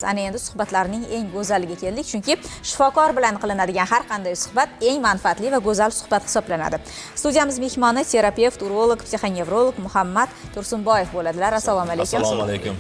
Ana endi suhbatlarning eng go'zaliga keldik, chunki shifokor bilan qilinadigan har qanday suhbat eng manfaatli va go'zal suhbat hisoblanadi. Studiyamiz mehmoni terapevt, urolog, psixonevrolog Muhammad Tursunboyev bo'ladilar. Assalomu alaykum. Assalomu alaykum.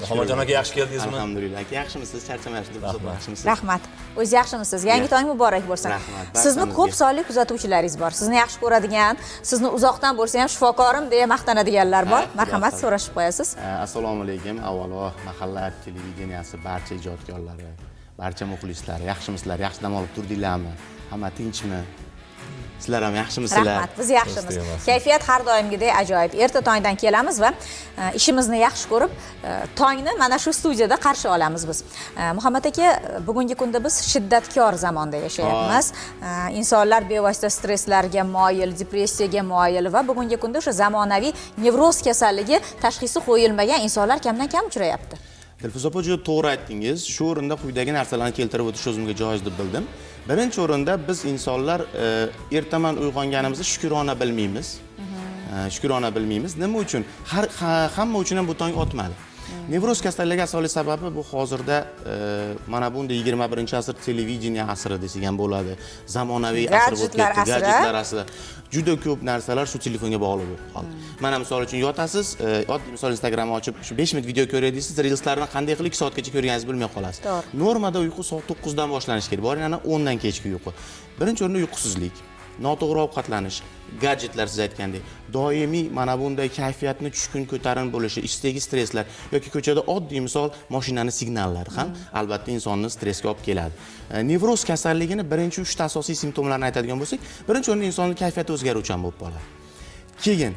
Muhammadjon aka, yaxshi keldingizmi? Alhamdulillah. Aka, yaxshimisiz? Charchamayapsiz deb yaxshimisiz? Rahmat. O'zi yaxshimisiz? Yangi tong muborak bo'lsin. Rahmat. Sizni ko'p sonli kuzatuvchilaringiz bor. Sizni yaxshi ko'radigan, sizni uzoqdan bo'lsa ham shifokorim deya maqtanadiganlar bor. Marhamat, so'rashib qo'yasiz. Assalomu alaykum. Avvalo, mahalla televideniyasi barcha ijodkorlari, barcha muxlislar, yaxshimisizlar? Yaxshi dam olib turdinglarmi? Hamma tinchmi? Sizlar ham yaxshimisizlar? Rahmat, biz yaxshimiz. Kayfiyat har doimgidek ajoyib. Erta tongdan kelamiz va ishimizni yaxshi ko'rib, tongni mana shu studiyada qarshi olamiz biz. Muhammad aka, bugungi kunda biz shiddatkor zamonda yashayapmiz. Insonlar bevosita stresslarga moyil, depressiyaga moyil va bugungi kunda o'sha zamonaviy nevroz kasalligi tashxisi qo'yilmagan insonlar kamdan kam uchrayapti. Dilfuza opa, juda to'g'ri aytdingiz. Shu o'rinda quyidagi narsalarni keltirib o'tish o'zimga joiz deb bildim. Birinchi o'rinda biz insonlar ertaman uyg'onganimizda shukrona bilmaymiz. Shukrona bilmaymiz. Nima uchun? Hamma uchun ham bu tong otmadi. Nevroz kasalligi asosiy sababi bu hozirda mana bunday 21-asr televideniya asri desak ham bo'ladi. Zamonaviy asr bo'lib ketdi, gadjetlar asri. Juda ko'p narsalar shu telefonga bog'liq bo'lib qoldi. Mana misol uchun yotasiz, oddiy misol Instagramni ochib, shu 5 minut video ko'raysiz, reelslarni qanday qilib 2 soatgacha ko'rganingizni bilmay qolasiz. Normada uyqu soat 9 dan boshlanishi kerak. Boring ana 10 dan kechki uyqu. Birinchi o'rinda uyqusizlik, noto'g'ri ovqatlanish, gadjetlar siz aytgandek, doimiy mana bunday kayfiyatni tushkun ko'tarin bo'lishi, ishdagi stresslar yoki ko'chada oddiy misol mashinani signallari ham albatta insonni stressga olib keladi. Nevroz kasalligini birinchi 3 ta asosiy simptomlarni aytadigan bo'lsak, birinchi o'rinda insonning kayfiyati o'zgaruvchan bo'lib qoladi. Keyin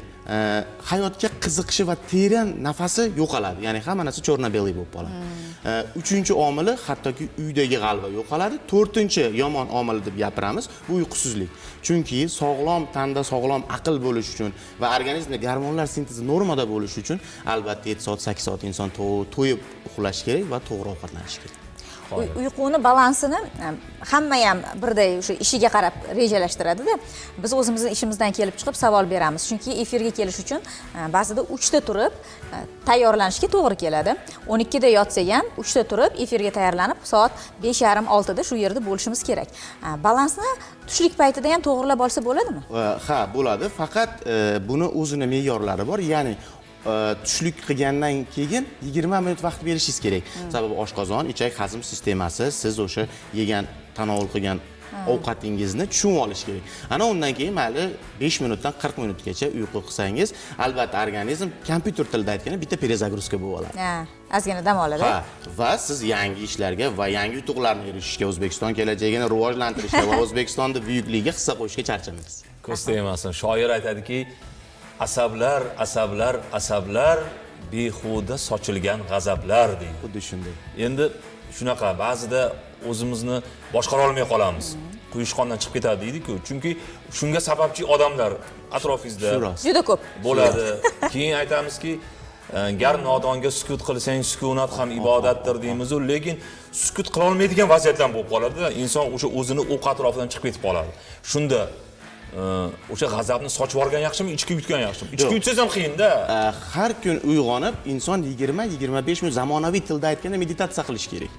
hayotga qiziqishi va teran nafasi yo'qoladi. Ya'ni hamma narsa cho'rna-beli bo'lib qoladi. Uchinchi omili hattoki uydagi g'alva yo'qoladi. To'rtinchi yomon omil deb gapiramiz, bu uyqusizlik. Chunki sog'lom tanda sog'lom aql bo'lish uchun va organizmda gormonlar sintezi normada bo'lishi uchun albatta 7 soat, 8 soat inson to'yib uxlash kerak va to'g'ri ovqatlanish kerak. Uyquni balansini hamma ham birday o'sha ishiga qarab rejalashtiradi-da. Biz o'zimizning ishimizdan kelib chiqib savol beramiz. Chunki efirga kelish uchun ba'zida 3 ta turib tayyorlanishga to'g'ri keladi. 12 da yotsak ham 3 ta turib efirga tayyorlanib soat 5:30-6 da shu yerda bo'lishimiz kerak. Balansni tushlik paytida ham to'g'rilab olsa bo'ladimi? Ha, bo'ladi. Faqat buni o'zini me'yorlari bor. Ya'ni tushlik qilgandan keyin 20 minut vaqt berishingiz kerak. Sababi oshqozon, ichak hazm sistemasi siz o'sha yegan, tanovul qilgan ovqatingizni tushunib olish kerak. Ana undan keyin mayli 5 minutdan 40 minutgacha uyqu qilsangiz, albatta organizm kompyuter tilida aytganda bitta perezagruska bo'lib oladi. Ha, ozgina dam oladi. Ha, va siz yangi ishlarga va yangi yutuqlarni erishishga, O'zbekiston kelajagini rivojlantirishga va O'zbekistonning buyukligiga hissa qo'shishga charchamaysiz. Ko'z tegmasin. Shoir aytadiki, asablar, asablar, asablar, behuda sochilgan g'azablar deydi. Xuddi shunday. Endi shunaqa ba'zida o'zimizni boshqara olmay qolamiz. Quyushqondan chiqib ketadi deydi-ku. Chunki shunga sababchi odamlar atrofingizda juda ko'p bo'ladi. Keyin aytamizki, gar nodonga sukut qilsang, sukunat ham ibodatdir deymiz-ku, lekin sukut qila olmaydigan vaziyatlar bo'lib qoladi-da. Inson o'sha o'zini o'q atrofidan chiqib ketib qoladi. Shunda o'sha g'azabni sochib olgan yaxshimi, ichki yutgan yaxshimi? Ichki yutsangiz ham qiyin-da. Har kun uyg'onib inson 20-25 minut zamonaviy tilda aytganda meditatsiya qilish kerak.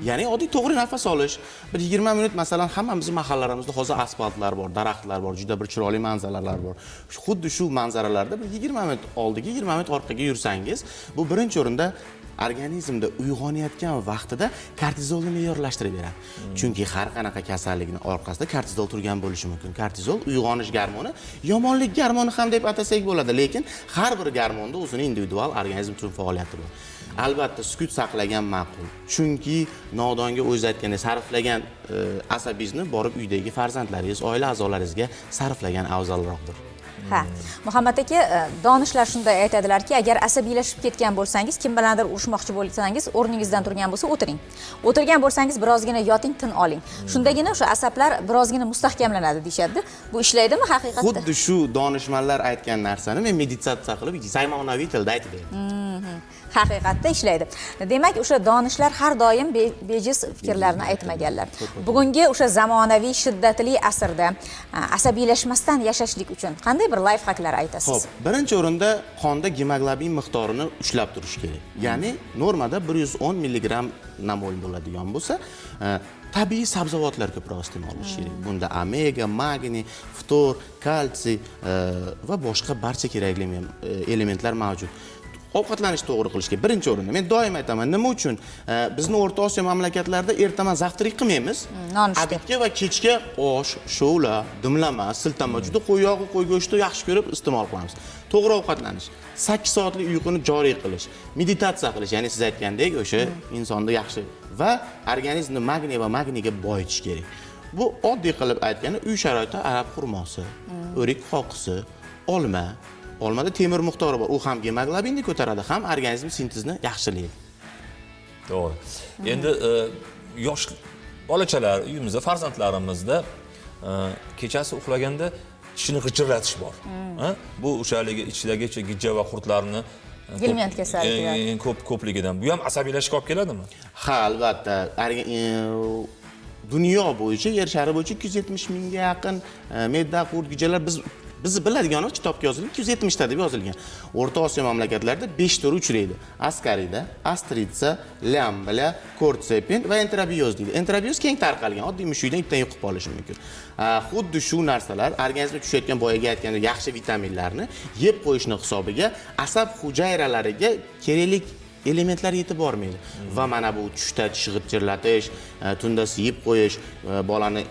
Ya'ni oddiy to'g'ri nafas olish. Bir 20 minut masalan hammamizning mahallalarimizda hozir asfaltlar bor, daraxtlar bor, juda bir chiroyli manzaralar bor. Xuddi shu manzaralarda bir 20 minut oldiga, 20 minut orqaga yursangiz, bu birinchi o'rinda organizmda uyg'onayotgan vaqtida kortizolni me'yorlashtirib beradi. Chunki har qanaqa kasallikning orqasida kortizol turgan bo'lishi mumkin. Kortizol uyg'onish gormoni, yomonlik gormoni ham deb atasak bo'ladi, lekin har bir gormonda o'zining individual organizm uchun faoliyati bor. Albatta sukut saqlagan ma'qul. Chunki nodonga o'z aytganda sarflagan asabingizni borib uydagi farzandlaringiz, oila a'zolaringizga sarflagan afzalroqdir. Ha, Muhammad aka, donishlar shunday aytadilarki, agar asabiylashib ketgan bo'lsangiz, kim bilandir urushmoqchi bo'lsangiz, o'rningizdan turgan bo'lsa o'tiring. O'tirgan bo'lsangiz, birozgina yoting, tin oling. Shundagina o'sha asablar birozgina mustahkamlanadi deyshadi. Bu ishlaydimi haqiqatda? Xuddi shu donishmandlar aytgan narsani men meditatsiya qilib, zamonaviy tilda aytib beraman. haqiqatda ishlaydi. Demak, o'sha donishlar har doim bejiz fikrlarni aytmaganlar. Bugungi o'sha zamonaviy shiddatli asrda asabiylashmasdan yashashlik uchun qanday bir layfhaklar aytasiz? Xo'p, birinchi o'rinda qonda gemoglobin miqdorini ushlab turish kerak. Ya'ni normada 110 mg namol bo'ladigan bo'lsa, tabiiy sabzavotlar ko'proq iste'mol qilish kerak. Bunda omega, magniy, ftor, kalsiy va boshqa barcha kerakli elementlar mavjud. Ovqatlanishni to'g'ri qilish kerak. Birinchi o'rinda men doim aytaman, nima uchun bizni O'rta Osiyo mamlakatlarida ertaman zavtrak qilmaymiz? Abitga va kechga osh, sho'la, dimlama, siltama juda qo'y yog'i, qo'y go'shti yaxshi ko'rib iste'mol qilamiz. To'g'ri ovqatlanish, 8 soatlik uyquni joriy qilish, meditatsiya qilish, ya'ni siz aytgandek o'sha insonni yaxshi va organizmni magniy va magniyga boyitish kerak. Bu oddiy qilib aytganda uy sharoitida arab xurmosi, o'rik qoqisi, olma. Olmada temir miqdori bor. U ham gemoglobinni ko'taradi, ham organizm sintezni yaxshilaydi. To'g'ri. Endi yosh bolachalar, uyimizda farzandlarimizda kechasi uxlaganda tishini g'ichirlatish bor. Bu o'shaligi ichidagi gijja va qurtlarni Gelment kasalligi ko'pligidan. Bu ham asabiylashishga olib keladimi? Ha, albatta. Dunyo bo'yicha, yer shari bo'yicha 270 mingga yaqin me'da qurt gijalar bizni biladiganimiz kitobga yozilgan 270 ta deb yozilgan. O'rta Osiyo mamlakatlarida 5 turi uchraydi. Askarida, Astritsa, Lambla, Kortsepin va enterobioz deydi. Enterobioz keng tarqalgan, oddiy mushukdan ipdan yuqib qolishi mumkin. Xuddi shu narsalar organizmga tushayotgan boyaga aytganda yaxshi vitaminlarni yeb qo'yishni hisobiga asab hujayralariga kerakli elementlar yetib bormaydi. Va mana bu tushda tish g'ichirlatish, tunda yeb qo'yish, bolani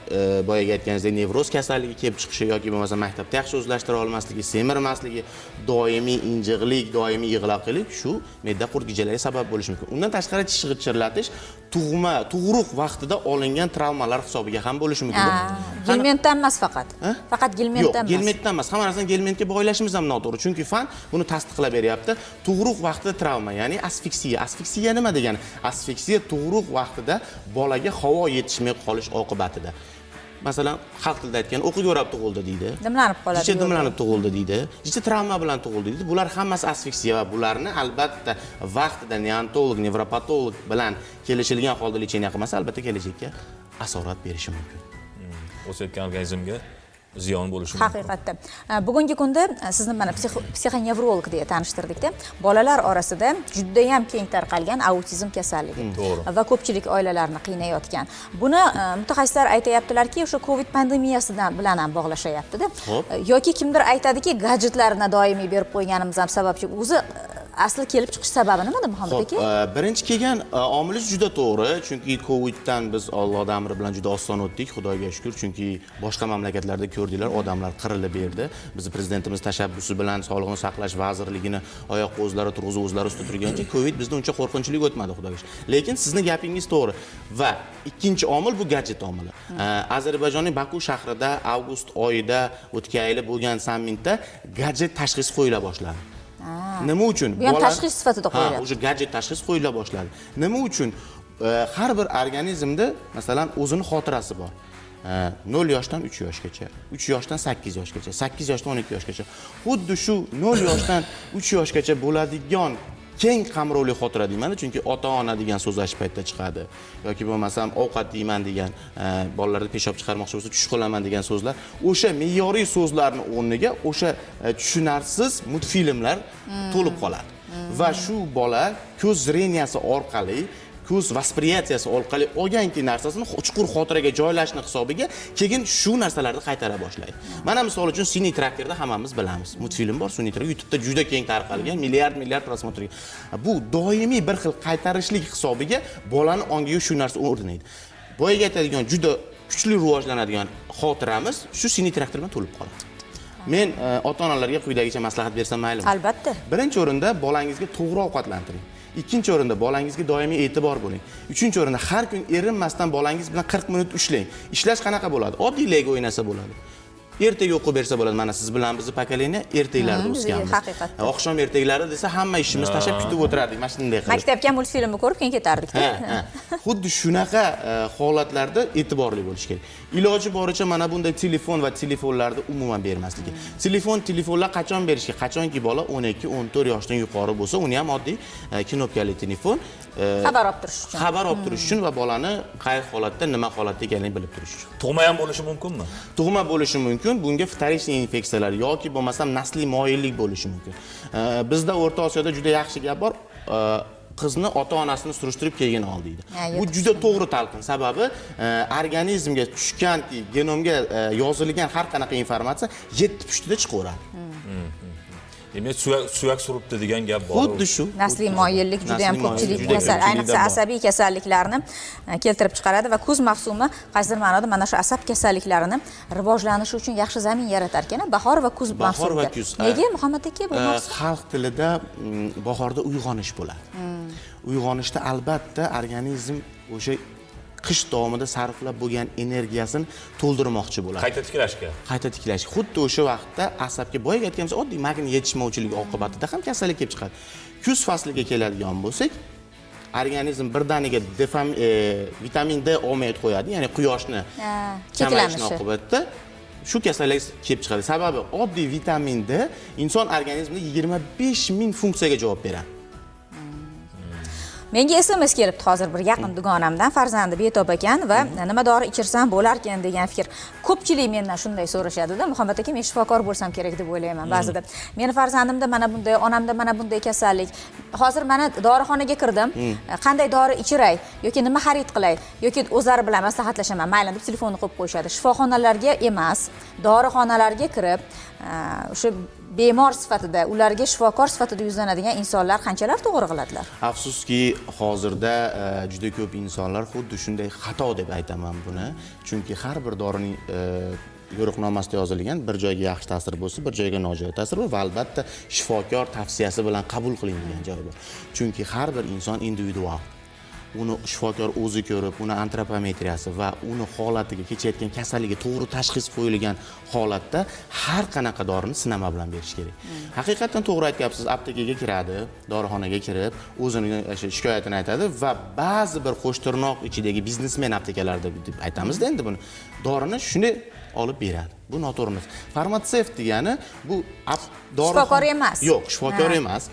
boyaga aytganingizdek nevroz kasalligi kelib chiqishi yoki bo'lmasa maktabda yaxshi o'zlashtira olmasligi, semirmasligi, doimiy injiqlik, doimiy yig'loqlik shu me'da qurt gijalariga sabab bo'lishi mumkin. Undan tashqari tish g'ichirlatish tug'ruq vaqtida olingan travmalar hisobiga ham bo'lishi mumkin. Gelmentdan emas faqat. Faqat gelmentdan emas. Yo'q, gelmentdan emas. Hamma narsani gelmentga bog'lashimiz ham noto'g'ri. Chunki fan buni tasdiqlab beryapti. Tug'ruq vaqtida travma, ya'ni asfiksiya. Asfiksiya nima degani? Asfiksiya tug'ruq vaqtida bolaga havo yetishmay qolish oqibatida. Masalan, xalq tilida aytgan o'qiga o'rab tug'ildi deydi. Dimlanib qoladi. Jicha dimlanib tug'ildi deydi. Jicha travma bilan tug'ildi deydi. Bular hammasi asfiksiya va bularni albatta vaqtida neonatolog, nevropatolog bilan kelishilgan holda lecheniya qilmasa, albatta kelajakka asorat berishi mumkin. O'sayotgan organizmga ziyon bo'lishi mumkin. Haqiqatda. Bugungi kunda sizni mana psixonevrolog deya tanishtirdikda, bolalar orasida juda ham keng tarqalgan autizm kasalligi va ko'pchilik oilalarni qiynayotgan. Buni mutaxassislar aytayaptilarki, o'sha Covid pandemiyasidan bilan ham bog'lashayapti-da. Yoki kimdir aytadiki, gadjetlarni doimiy berib qo'yganimiz ham sababchi. O'zi asli kelib chiqish sababi nimada, Muhammad aka? Birinchi kelgan omilingiz juda to'g'ri, chunki Coviddan biz Alloh amri bilan juda oson o'tdik, Xudoga shukr, chunki boshqa mamlakatlarda ko'rdinglar, odamlar qirilib berdi. Biz prezidentimiz tashabbusi bilan Sog'liqni saqlash vazirligini oyoqqa o'zlari turg'izib, o'zlari ustida turgancha Covid bizda uncha qo'rqinchli o'tmadi, Xudoga shukr. Lekin sizning gapingiz to'g'ri. Va ikkinchi omil bu gadjet omili. Ozarbayjonning Baku shahrida avgust oyida o'tgan yili bo'lgan sammitda gadjet tashxisi qo'yila boshladi. Nima uchun? Bu ham tashxis sifatida qo'yiladi. O'sha gadjet tashxis qo'yila boshladi. Nima uchun? Har bir organizmda masalan o'zini xotirasi bor. 0 yoshdan 3 yoshgacha, 3 yoshdan 8 yoshgacha, 8 yoshdan 12 yoshgacha. Xuddi shu 0 yoshdan 3 yoshgacha bo'ladigan keng qamrovli xotira deyman, chunki ota-ona degan so'z aytish paytda chiqadi yoki bo'lmasam ovqat deyman degan, bolalarni peshob chiqarmoqchi bo'lsa tush qilaman degan so'zlar, o'sha me'yoriy so'zlarning o'rniga o'sha tushunarsiz multfilmlar to'lib qoladi. Va shu bola ko'z zreniyasi orqali ko'z vaspriyatiyasi orqali olganki narsasini chuqur xotiraga joylashni hisobiga keyin shu narsalarni qaytara boshlaydi. Mana misol uchun Sun'iy traktorda hammamiz bilamiz. Multfilm bor, Sun'iy traktor YouTube'da juda keng tarqalgan, milliard prosmotrga. Bu doimiy bir xil qaytarishlik hisobiga bolani ongiga shu narsa o'rnaydi. Boyaga aytadigan juda kuchli rivojlanadigan xotiramiz shu Sun'iy traktor bilan to'lib qoladi. Men ota-onalarga quyidagicha maslahat bersam maylimi? Albatta. Birinchi o'rinda bolangizga to'g'ri ovqatlantiring. Ikkinchi o'rinda bolangizga doimiy e'tibor bo'ling. Uchinchi o'rinda har kun erinmasdan bolangiz bilan 40 minut ishlang. Ishlash qanaqa bo'ladi? Oddiy Lego o'ynasa bo'ladi. Ertaga o'qib bersa bo'ladi. Mana siz bilan bizni pokoleniya ertaklarda o'sganmiz. Haqiqatdan. Oqshom ertaklari desa hamma ishimiz tashlab kutib o'tirardik. Mana shunday qilib. Maktabga multfilmni ko'rib keyin ketardik-da. xuddi shunaqa holatlarda e'tiborli bo'lish kerak. Iloji boricha mana bunday telefon va telefonlarni umuman bermasligi. Telefonlar qachon berishga? Qachonki bola 12-14 yoshdan yuqori bo'lsa, uni ham oddiy knopkali telefon xabar olib turish uchun. Xabar olib turish uchun va bolani qay holatda, nima holatda ekanligini bilib turish uchun. Tug'ma ham bo'lishi mumkinmi? Tug'ma bo'lishi mumkin. Bunga вторичный infeksiyalar yoki bo'lmasam nasliy moyillik bo'lishi mumkin. Bizda O'rta Osiyoda juda yaxshi gap bor. Qizni ota-onasini surishtirib keyin ol deydi. Bu juda to'g'ri talqin. Sababi organizmga tushganki, genomga yozilgan har qanaqa informatsiya 7 pushtida chiqaveradi. Demak, suyak suribdi degan gap bor. Xuddi shu. Nasliy moyillik juda ham ko'pchilik kasal, ayniqsa asabiy kasalliklarni keltirib chiqaradi va kuz mavsumi qaysidir ma'noda mana shu asab kasalliklarini rivojlanishi uchun yaxshi zamin yaratar ekan. Bahor va kuz mavsumida. Nega Muhammad aka bu mavsum? Xalq tilida bahorda uyg'onish bo'ladi. Uyg'onishda albatta organizm o'sha qish davomida sarflab bo'lgan energiyasini to'ldirmoqchi bo'ladi. Qayta tiklash. Xuddi o'sha vaqtda asabga boya aytganimiz oddiy magniy yetishmovchiligi oqibatida ham kasallik kelib chiqadi. Kuz fasliga keladigan bo'lsak, organizm birdaniga vitamin D olmay qo'yadi, ya'ni quyoshni kamayishni oqibatida shu kasallik kelib chiqadi. Sababi oddiy vitamin D inson organizmida 25 ming funksiyaga javob beradi. Menga SMS kelibdi hozir bir yaqin dugonamdan, farzandi betob ekan va nima dori ichirsam bo'lar ekan degan fikr. Ko'pchilik mendan shunday so'rashadi-da, Muhammad aka, men shifokor bo'lsam kerak deb o'ylayman ba'zida. Meni farzandimda mana bunday, onamda mana bunday kasallik. Hozir mana dorixonaga kirdim. Qanday dori ichiray yoki nima xarid qilay yoki o'zlari bilan maslahatlashaman, mayli deb telefonni qo'yib qo'yishadi. Shifoxonalarga emas, dorixonalarga kirib, o'sha bemor sifatida, ularga shifokor sifatida yuzlanadigan insonlar qanchalar to'g'ri qiladilar? Afsuski, hozirda juda ko'p insonlar xuddi shunday xato deb aytaman buni. Chunki har bir dorining yo'riqnomasida yozilgan bir joyga yaxshi ta'sir bo'lsa, bir joyga nojo'ya ta'sir va albatta shifokor tavsiyasi bilan qabul qiling degan joy bor. Chunki har bir inson individual. Uni shifokor o'zi ko'rib, uni antropometriyasi va uni holatiga, kechayotgan kasalligi to'g'ri tashxis qo'yilgan holatda har qanaqa dorini sinama bilan berish kerak. Haqiqatan to'g'ri aytyapsiz, aptekaga kiradi, dorixonaga kirib, o'zining shikoyatini aytadi va ba'zi bir qo'shtirnoq ichidagi biznesmen aptekalarda deb aytamiz-da endi buni. Dorini shunday olib beradi. Bu noto'g'ri. Farmatsevt degani bu shifokor emas. Yo'q, shifokor emas.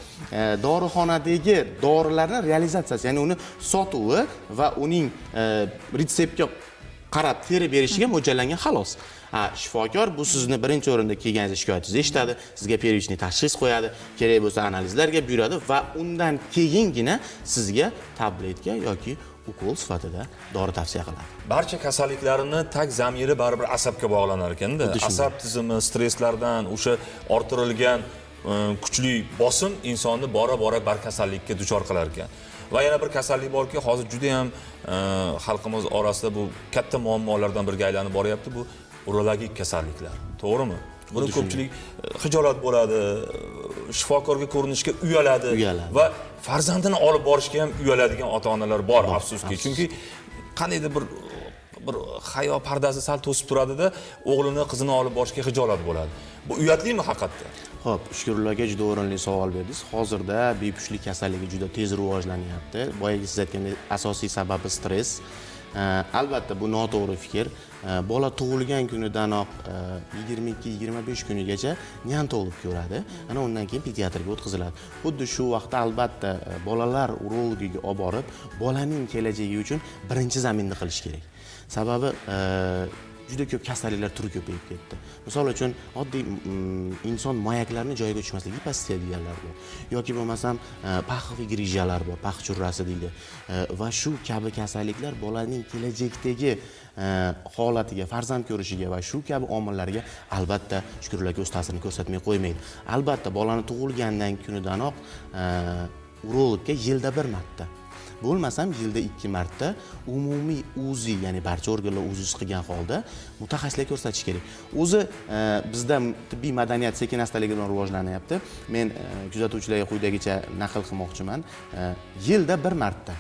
Dorixonadagi dorilarning realizatsiyasi, ya'ni uni sotuvi va uning retseptga qarab teri berishiga mo'ljallangan xolos. Shifokor bu sizni birinchi o'rinda kelganingizda shikoyatingizni eshitadi, sizga первичный tashxis qo'yadi, kerak bo'lsa analizlarga buyuradi va undan keyingina sizga tabletka yoki ukol sifatida dori tavsiya qiladi. Barcha kasalliklarni tag zamiri baribir asabga bog'lanar ekanda. Asab tizimi stresslardan, o'sha orttirilgan kuchli bosim insonni bora-bora barkasallikka duchor qilar ekan. Va yana bir kasallik borki, hozir juda ham xalqimiz orasida bu katta muammolardan biriga aylanib boryapti, bu urologik kasalliklar. To'g'rimi? Buni ko'pchilik hijolat bo'ladi, shifokorga ko'rinishga uyaladi va farzandini olib borishga ham uyaladigan ota-onalar bor, afsuski. Chunki qandaydir bir hayo pardasi sal to'sib turadi-da, o'g'lini, qizini olib borishga hijolat bo'ladi. Bu uyatlimi haqiqatda? Xo'p, Shukurulloga juda o'rinli savol berdingiz. Hozirda bepushtlik kasalligi juda tez rivojlanyapti. Boyagi siz aytgandek asosiy sababi stress. Albatta bu noto'g'ri fikr. Bola tug'ilgan kunidanoq 22-25 kunigacha neonatolog ko'radi. Ana undan keyin pediatrga o'tkaziladi. Xuddi shu vaqtda albatta bolalar urologiga olib borib, bolaning kelajagi uchun birinchi zaminni qilish kerak. Sababi juda ko'p kasalliklar turi ko'payib ketdi. Misol uchun oddiy inson moyaklarini joyiga tushmasligi, hipoksiya deganlar bor. Yoki bo'lmasam paxviy grijalar bor, pax churrasi deydi. Va shu kabi kasalliklar bolaning kelajakdagi holatiga, farzand ko'rishiga va shu kabi omillarga albatta Shukurulloga o'z ta'sirini ko'rsatmay qo'ymaydi. Albatta bolani tug'ilgandan kunidanoq urologga yilda bir marta, bo'lmasam yilda 2 marta umumiy UZI, ya'ni barcha organlar UZI qilgan holda mutaxassislarga ko'rsatish kerak. O'zi bizda tibbiy madaniyat sekin-astalik bilan rivojlanyapti. Men kuzatuvchilarga quyidagicha naql qilmoqchiman. Yilda bir marta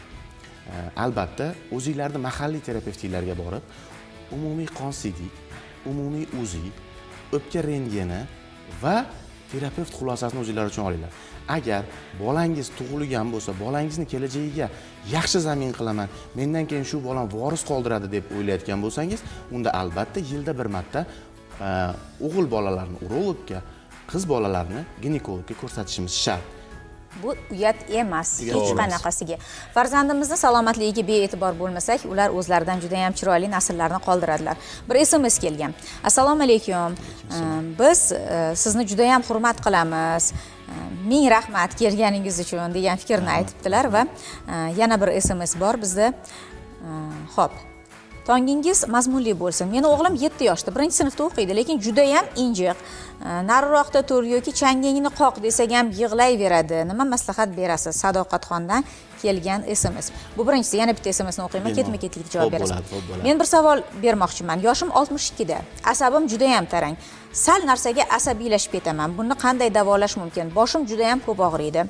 albatta o'zingizlarni mahalliy terapevtlarga borib, umumiy qon sidik, umumiy UZI, o'pka rentgeni va terapevt xulosasini o'zingizlar uchun olinglar. agar bolangiz tug'ilgan bo'lsa, bolangizni kelajagiga yaxshi zamin qilaman, mendan keyin shu bolam voris qoldiradi deb o'ylayotgan bo'lsangiz, unda albatta yilda bir marta o'g'il bolalarni urologga, qiz bolalarni ginekologga ko'rsatishimiz shart. Bu uyat emas hech qanaqasiga. Farzandimizni salomatligiga bee'tibor bo'lmasak, ular o'zlaridan juda ham chiroyli nasllarni qoldiradilar. Bir SMS kelgan. Assalomu alaykum. Biz sizni juda ham hurmat qilamiz. Ming rahmat kelganingiz uchun degan fikrni aytibdilar va yana bir SMS bor bizda. Xo'p. Tongingiz mazmunli bo'lsin. Meni o'g'lim 7 yoshda, 1-sinfda o'qiydi, lekin juda ham injiq. Nariroqda tur yoki changingni qoq desak ham yig'layveradi. Nima maslahat berasiz? Sadoqatxondan kelgan SMS. Bu birinchisi, yana bitta SMSni o'qiyman, ketma-ketlikda javob berasiz. Men bir savol bermoqchiman. Yoshim 62 da. Asabim juda ham tarang. Sal narsaga asabiylashib ketaman. Buni qanday davolash mumkin? Boshim juda ham ko'p og'riydi.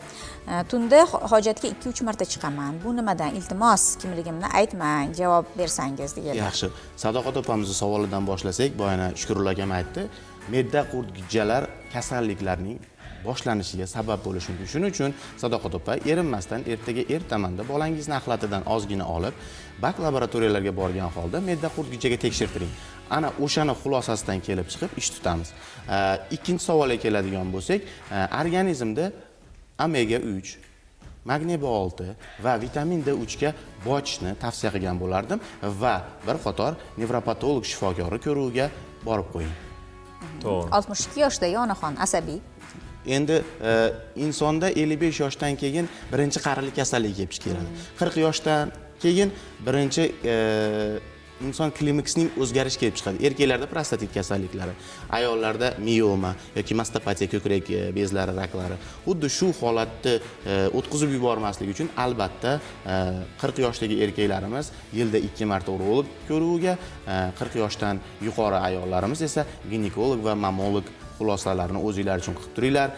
Tunda hojatga 2-3 marta chiqaman. Bu nimadan? Iltimos, kimligimni aytmang, javob bersangiz degan. Yaxshi. Sadoqat opamizning savolidan boshlasak, boyana Shukurullo akam aytdi. Me'da qurtgichlar kasalliklarning boshlanishiga sabab bo'lishi mumkin. Shuning uchun Sadoqat opa erinmasdan ertaga ertamanda bolangizni axlatidan ozgina olib, bak laboratoriyalarga borgan holda me'da qurtgichaga tekshirtiring. Ana o'shani xulosasidan kelib chiqib ish tutamiz. Ikkinchi savolga keladigan bo'lsak, organizmda omega 3, magniy B6 va vitamin D3 ga boyitishni tavsiya qilgan bo'lardim va bir qator nevropatolog shifokori ko'ruviga borib qo'ying. To'g'ri. 62 yoshda onaxon asabiy. Endi insonda 55 yoshdan keyin birinchi qarilik kasalligi kelib chiqadi. 40 yoshdan keyin birinchi inson klimaksning o'zgarishi kelib chiqadi. Erkaklarda prostatit kasalliklari, ayollarda mioma yoki mastopatiya, ko'krak bezlari raklari. Xuddi shu holatni o'tkazib yubormaslik uchun albatta 40 yoshdagi erkaklarimiz yilda 2 marta urolog ko'ruviga, 40 yoshdan yuqori ayollarimiz esa ginekolog va mammolog xulosalarini o'zinglar uchun qilib turinglar.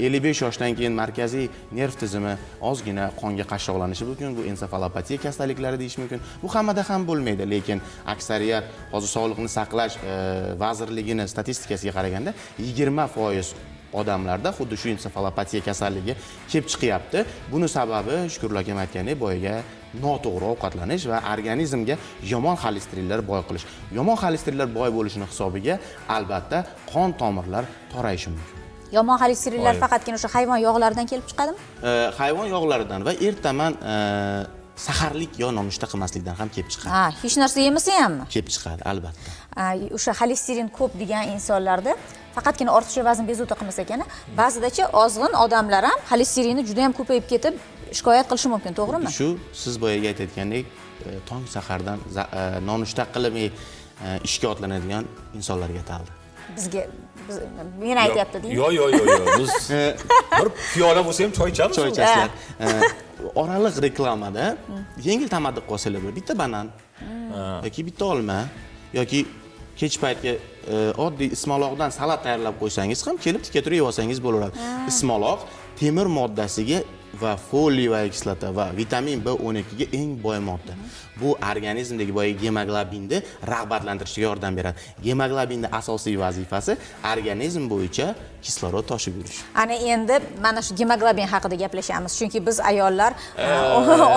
55 yoshdan keyin markaziy nerv tizimi ozgina qonga qashshoqlanishi mumkin. Bu ensefalopatiya kasalliklari deyish mumkin. Bu hammada ham bo'lmaydi, lekin aksariyat hozir sog'liqni saqlash vazirligining statistikasiga qaraganda 20% odamlarda xuddi shu ensefalopatiya kasalligi kelib chiqyapti. Buni sababi Shukurullo akam aytgandek, boyaga noto'g'ri ovqatlanish va organizmga yomon xolesterinlar boy qilish. Yomon xolesterinlar boy bo'lishining hisobiga albatta qon tomirlar torayishi mumkin. Yomon xolesterinlar faqatgina o'sha hayvon yog'laridan kelib chiqadimi? Hayvon yog'laridan va ertaman saharlik yo nonushta qilmaslikdan ham kelib chiqadi. Hech narsa yemasa hammi? Kelib chiqadi, albatta. O'sha xolesterin ko'p degan insonlarda faqatgina ortiqcha vazn bezovta qilmasa ekan, ba'zidachi ozg'in odamlar ham xolesterini juda ham ko'payib ketib shikoyat qilishi mumkin, to'g'rimi? Shu siz boyaga aytayotgandek, tong sahardan nonushta qilmay ishga otlanadigan insonlarga ataldi. Bizga meni aytayapti deymi? Yo'q. Biz bir piyola bo'lsa ham choy ichamiz. Choy ichasizlar. Oraliq reklamada yengil tamaddiq qolsalar, bitta banan yoki bitta olma yoki kech paytga oddiy ismaloqdan salat tayyorlab qo'ysangiz ham kelib tika turib olsangiz bo'laveradi. Ismaloq temir moddasiga va foliyaviy kislota va vitamin B12 ga eng boy modda. Bu organizmdagi boy gemoglobinni rag'batlantirishga yordam beradi. Gemoglobinning asosiy vazifasi organizm bo'yicha kislorod toshib yurish. Ana endi mana shu gemoglobin haqida gaplashamiz. Chunki biz ayollar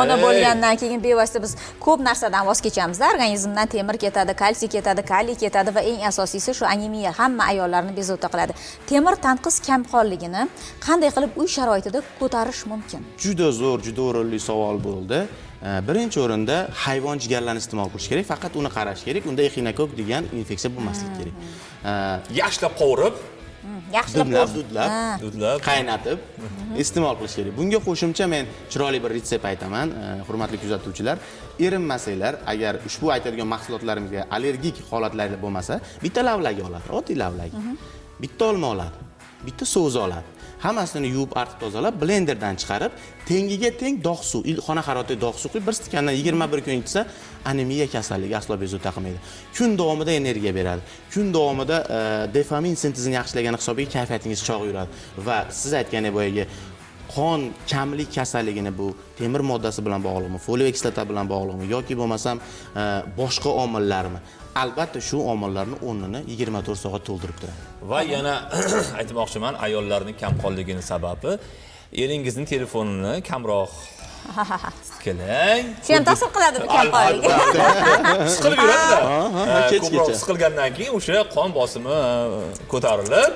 ona bo'lgandan keyin bevosita biz ko'p narsadan voz kechamiz. Organizmdan temir ketadi, kalsiy ketadi, kaliy ketadi va eng asosiysi shu anemiya hamma ayollarni bezovta qiladi. Temir tanqis kamqonligini qanday qilib uy sharoitida ko'tarish mumkin? Juda zo'r, juda o'rinli savol bo'ldi. Birinchi o'rinda hayvon jigarlarini iste'mol qilish kerak, faqat uni qarash kerak. Unda echinokok degan infeksiya bo'lmasligi kerak. Yaxshilab qovurib, dudlab, qaynatib iste'mol qilish kerak. Bunga qo'shimcha men chiroyli bir retsept aytaman, hurmatli kuzatuvchilar. Erinmasanglar, agar ushbu aytadigan mahsulotlarimizga allergik holatlar bo'lmasa, bitta lavlagi oladi, oddiy lavlagi. Bitta olma oladi, bitta so'z oladi. Hammasini yuvib, artib tozalab, blenderdan chiqarib, tengiga teng dog' suv, xona haroratida dog' suv quyib, bir stakandan 21 kun ichsa, anemiya kasalligi aslo bezovta qilmaydi. Kun davomida energiya beradi. Kun davomida dopamin sintezini yaxshilagani hisobiga kayfiyatingiz chog' yuradi va siz aytgandek boyagi qon kamlik kasalligini bu temir moddasi bilan bog'liqmi, foliyaviy kislota bilan bog'liqmi yoki bo'lmasam boshqa omillarmi? Albatta shu omillarning o'rnini 24 soat to'ldirib turadi. Va yana aytmoqchiman, ayollarning kamqonligining sababi eringizni telefonini kamroq siqiling. Shu ham ta'sir qiladimi kamqonlikka? Siqilib yuradi-da. kechgacha. Ko'proq siqilgandan keyin o'sha qon bosimi ko'tarilib,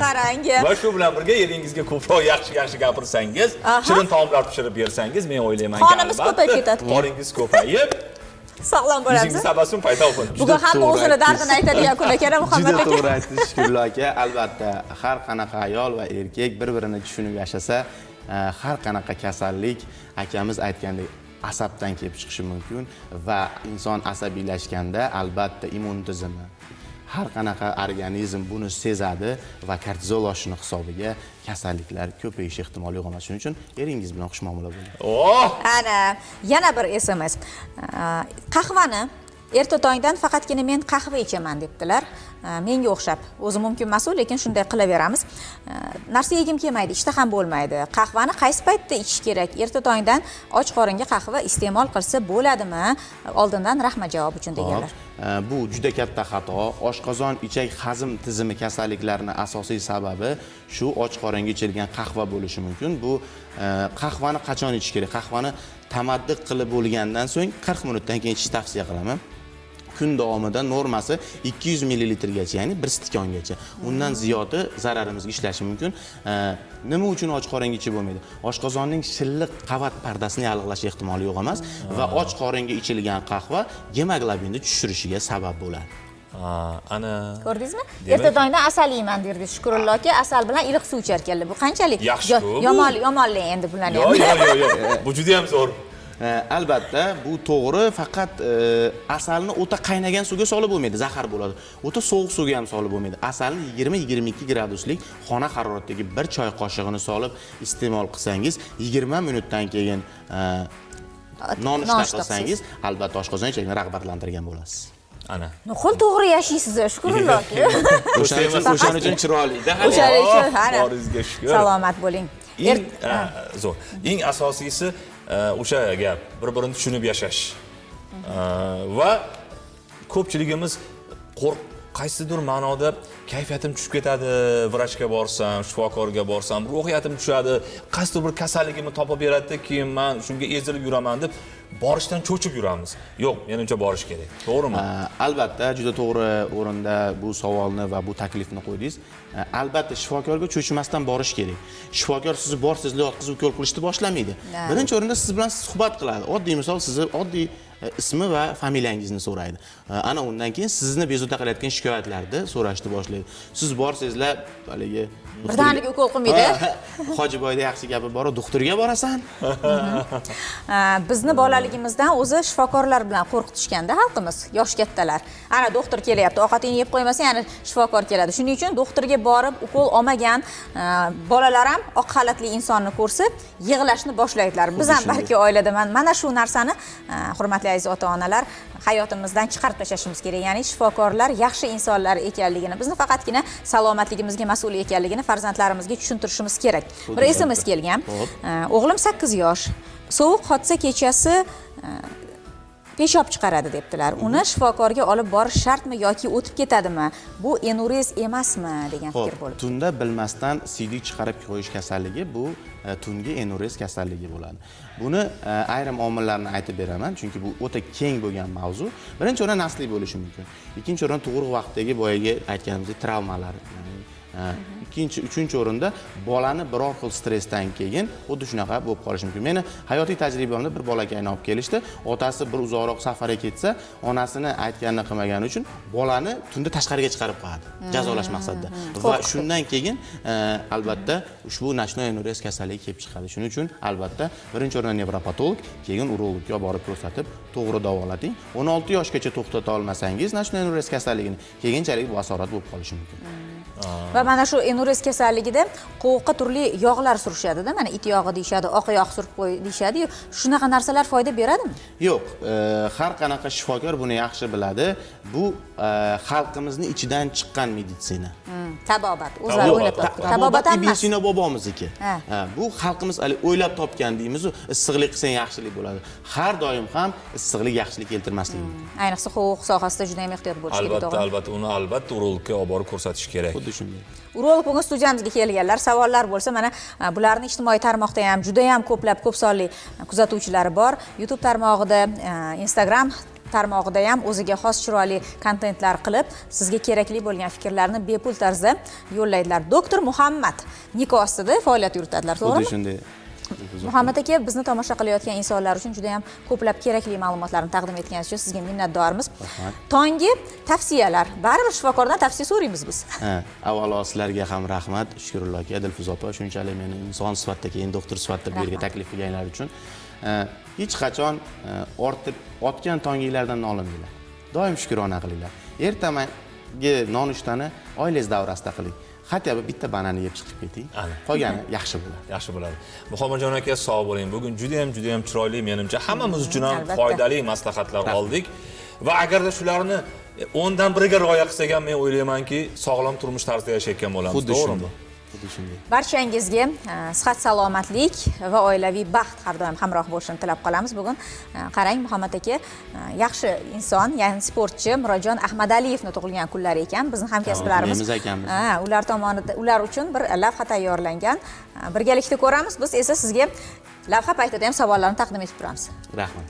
Qarang. va shu bilan birga eringizga ko'proq yaxshi gapirsangiz, shirin taomlar pishirib bersangiz, men o'ylaymanki, Qonimiz ko'payib ketadi. Qoningiz ko'payib, Sog'lom bo'lamiz. yuzingizda tabassum paydo bo'ladi. Bugun hamma o'zini dardini aytadigan kun ekan Muhammad Juda aka. to'g'ri aytdingiz Shukurullo aka. Albatta, har qanaqa ayol va erkak bir-birini tushunib yashasa, har qanaqa kasallik akamiz aytgandek asabdan kelib chiqishi mumkin va inson asabiylashganda albatta immun tizimi har qanaqa organizm buni sezadi va kortizol oshishini hisobiga kasalliklar ko'payishi ehtimoli yo'q emas. Shuning uchun eringiz bilan xushmuomala bo'ling. Oh! Ana, yana bir SMS. Qahvani erta tongdan faqatgina men qahva ichaman debdilar. Menga o'xshab. O'zi mumkin emas, lekin shunday qilaveramiz. Narsa yegim kelmaydi, ishtaham bo'lmaydi. Qahvani qaysi paytda ichish kerak? Erta tongdan och qoringa qahva iste'mol qilsa bo'ladimi? Oldindan rahmat javob uchun deganlar. Bu juda katta xato. Oshqozon ichak hazm tizimi kasalliklarining asosiy sababi shu och qoringa ichilgan qahva bo'lishi mumkin. Bu qahvani qachon ichish kerak? Qahvani tamaddiq qilib bo'lgandan so'ng 40 minutdan keyin ichish tavsiya qilaman. Kun davomida normasi 200 ml-gacha, ya'ni 1 stekongacha. Undan ziyodi zararimizga ishlashi mumkin. Nima uchun och qoringa ichib bo'lmaydi? Oshqozonning shilliq qavat pardasini yallig'lash ehtimoli yo'q emas va och qoringa ichilgan qahva gemoglobinni tushirishiga sabab bo'ladi. Ana. Ko'rdingizmi? Erta tongdan asal yeyman derdi Shukurullo aka, asal bilan iliq suv icharkanlar. Bu qanchalik yomonlik endi bularni ham. Yo'q. Bu juda ham zo'r. Albatta, bu to'g'ri, faqat asalni o'ta qaynagan suvga solib bo'lmaydi, zahar bo'ladi. O'ta sovuq suvga ham solib bo'lmaydi. Asalni 20-22 graduslik xona haroratidagi bir choy qoshig'ini solib iste'mol qilsangiz, 20 minutdan keyin nonushta qilsangiz, albatta oshqozon ichakni rag'batlantirgan bo'lasiz. Ana. Nuqul to'g'ri yashaysiz, Shukurullo aka. O'shaning uchun chiroyli-da. O'shaning uchun, ana. Boringizga shukr. Salomat bo'ling. Zo'r. Eng asosiysi o'sha gap, bir-birini tushunib yashash. Va ko'pchiligimiz qaysidir ma'noda kayfiyatim tushib ketadi, vrachga borsam, shifokorga borsam, ruhiyatim tushadi, qaysidir bir kasalligimni topib beradi, keyin men shunga ezilib yuraman deb borishdan cho'chib yuramiz. Yo'q, menimcha borish kerak. To'g'rimi? Albatta, juda to'g'ri o'rinda bu savolni va bu taklifni qo'ydingiz. Albatta, shifokorga cho'chimasdan borish kerak. Shifokor sizni borsiz yotqizib ukol qilishni boshlamaydi. Birinchi o'rinda siz bilan suhbat qiladi. Oddiy misol, sizni oddiy ismi va familiyangizni so'raydi. Ana undan keyin sizni bezovta qilayotgan shikoyatlarni so'rashni boshlaydi. Siz borsizlar, haligi birdaniga ukol qilmaydi. Hojiboyda yaxshi gapi bor, doktorga borasan. Bizni bolaligimizdan o'zi shifokorlar bilan qo'rqitishganda xalqimiz, yosh kattalar. Ana doktor kelyapti, ovqatingni yeb qo'ymasang, yana shifokor keladi. Shuning uchun doktorga borib ukol olmagan bolalar ham oq xalatli insonni ko'rsa, yig'lashni boshlaydilar. Biz ham balki oilada mana shu narsani, hurmatli aziz ota-onalar, hayotimizdan chiqarib tashlashimiz kerak. Ya'ni shifokorlar yaxshi insonlar ekanligini, bizni faqatgina salomatligimizga mas'ul ekanligini farzandlarimizga tushuntirishimiz kerak. Bir SMS kelgan. O'g'lim 8 yosh. Sovuq hodisa kechasi peshob chiqaradi debdilar. Uni shifokorga olib borish shartmi yoki o'tib ketadimi? Bu enurez emasmi degan fikr bo'ldi. Tunda bilmasdan siydik chiqarib qo'yish kasalligi bu tungi enurez kasalligi bo'ladi. Buni ayrim omillarni aytib beraman, chunki bu o'ta keng bo'lgan mavzu. Birinchi o'rin nasliy bo'lishi mumkin. Ikkinchi o'rin tug'ruq vaqtidagi boyaga aytganimizdek travmalar. Uchinchi o'rinda bolani biror xil stressdan keyin xuddi shunaqa bo'lib qolishi mumkin. Meni hayotiy tajribamda bir bolakayni olib kelishdi. Otasi bir uzoqroq safarga ketsa, onasini aytganini qilmagani uchun bolani tunda tashqariga chiqarib qo'yadi, jazolash maqsadida. Va shundan keyin albatta ushbu nochnoy enurez kasalligi kelib chiqadi. Shuning uchun albatta birinchi o'rinda nevropatolog, keyin urologga borib ko'rsatib, to'g'ri davolating. 16 yoshgacha to'xtata olmasangiz nochnoy enurez kasalligini keyinchalik bu asorat bo'lib qolishi mumkin. Va mana shu enurez kasalligida qovoqqa turli yog'lar surishadi-da, mana it yog'i deyshadi, oq yog' surib qo'y deyshadi. Shunaqa narsalar foyda beradimi? Yo'q, har qanaqa shifokor buni yaxshi biladi. Bu xalqimizning ichidan chiqqan meditsina. Tabobat, o'zlari o'ylab topdi. Tabobat emas. Ibn Sino bobomizniki. Bu xalqimiz o'ylab topgan deymiz, issiqlik qilsang yaxshilik bo'ladi. Har doim ham issiqlik yaxshilik keltirmasligi mumkin. Ayniqsa qovoq sohasida juda ham ehtiyot bo'lish kerak. Albatta, uni albatta urologga olib borib ko'rsatish kerak. Xuddi shunday. Urolog bugun studiyamizga kelganlar, savollar bo'lsa, mana bularni ijtimoiy tarmoqda ham juda ham ko'p sonli kuzatuvchilari bor. YouTube tarmog'ida, Instagram tarmog'ida ham o'ziga xos chiroyli kontentlar qilib, sizga kerakli bo'lgan fikrlarni bepul tarzda yo'llaydilar. Doktor Muhammad Niko ostida faoliyat yuritadilar, to'g'rimi? Xuddi shunday. Muhammad aka, bizni tomosha qilayotgan insonlar uchun juda ham ko'plab kerakli ma'lumotlarni taqdim etganingiz uchun sizga minnatdormiz. Tonggi tavsiyalar. Baribir shifokordan tavsiya so'raymiz biz. Avvalo sizlarga ham rahmat, Shukrullo aka, Dilfuza opa, shunchalik meni inson sifatida, keyin doktor sifatida bu yerga taklif qilganlar uchun. Hech qachon otgan tonginglardan nolimanglar. Doim shukrona qilinglar. Ertamangi nonushtani oilangiz davrasida qiling. Hatto bitta banani yeb chiqib keting. Qolgani yaxshi bo'ladi. Yaxshi bo'ladi. Muhammadjon aka, sog' bo'ling. Bugun juda ham chiroyli, menimcha hammamiz uchun ham foydali maslahatlar oldik. Va agarda shularni 10 dan biriga rioya qilsak ham, men o'ylaymanki, sog'lom turmush tarzida yashayotgan bo'lamiz, to'g'rimi? Barchangizga sihat, salomatlik va oilaviy baxt har doim hamroh bo'lishini tilab qolamiz. Bugun qarang, Muhammad aka yaxshi inson, ya'ni sportchi Murodjon Ahmadaliyevni tug'ilgan kunlari ekan. Bizning hamkasblarimiz. Ular tomonidan ular uchun bir lavha tayyorlangan. Birgalikda ko'ramiz. Biz esa sizga lavha paytida ham savollarni taqdim etib turamiz. Rahmat.